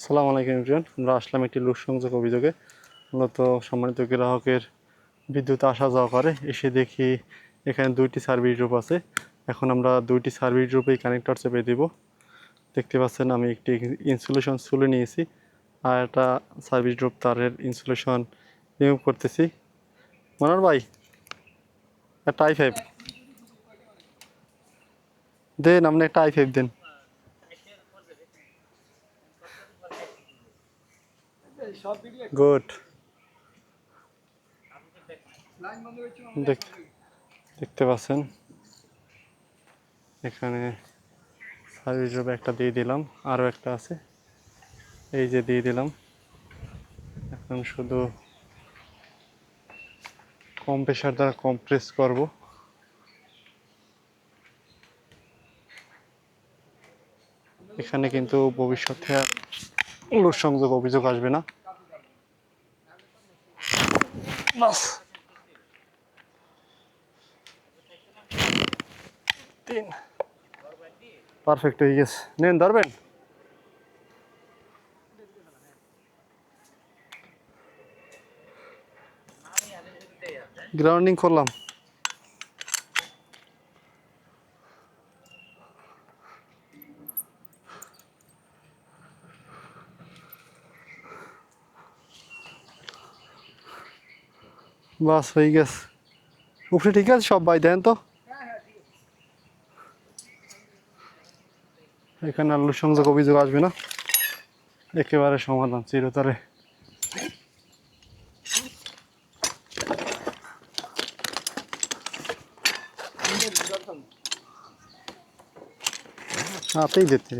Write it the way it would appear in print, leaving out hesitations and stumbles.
আসসালামু আলাইকুম এভরিওয়ান। আমরা আসলাম একটি লুট সংযোগ অভিযোগে। মূলত সম্মানিত গ্রাহকের বিদ্যুৎ আসা যাওয়া করে, এসে দেখি এখানে দুইটি সার্ভিস ড্রপ আছে। এখন আমরা দুইটি সার্ভিস ড্রপেই কানেক্টর চেপে দেব। দেখতে পাচ্ছেন আমি একটি ইনসুলেশন খুলে নিয়েছি আর একটা সার্ভিস ড্রপ তারের ইনসুলেশন রিমুভ করতেছি। মনোর ভাই, একটা i5 দেন, আপনি একটা i5 দেন। গুড। দেখতে পাচ্ছেন এখানে সার্ভিস ড্রপ একটা দিয়ে দিলাম, আরও একটা আছে, এই যে দিয়ে দিলাম। এখন শুধু কম্প্রেসার দ্বারা কম্প্রেস করব। এখানে কিন্তু ভবিষ্যতে লোড সংযোগ অভিযোগ আসবে না। পারফেক্ট হয়ে গেছে, নেন ধরবেন। গ্রাউন্ডিং করলাম। বাস হয়ে গেছে। উপরে ঠিক আছে সব ভাই, দেন তো। এখানে আর লোড সংযোগ অভিযোগ আসবে না, একেবারে সমাধান চিরতরে। হাতেই যেতে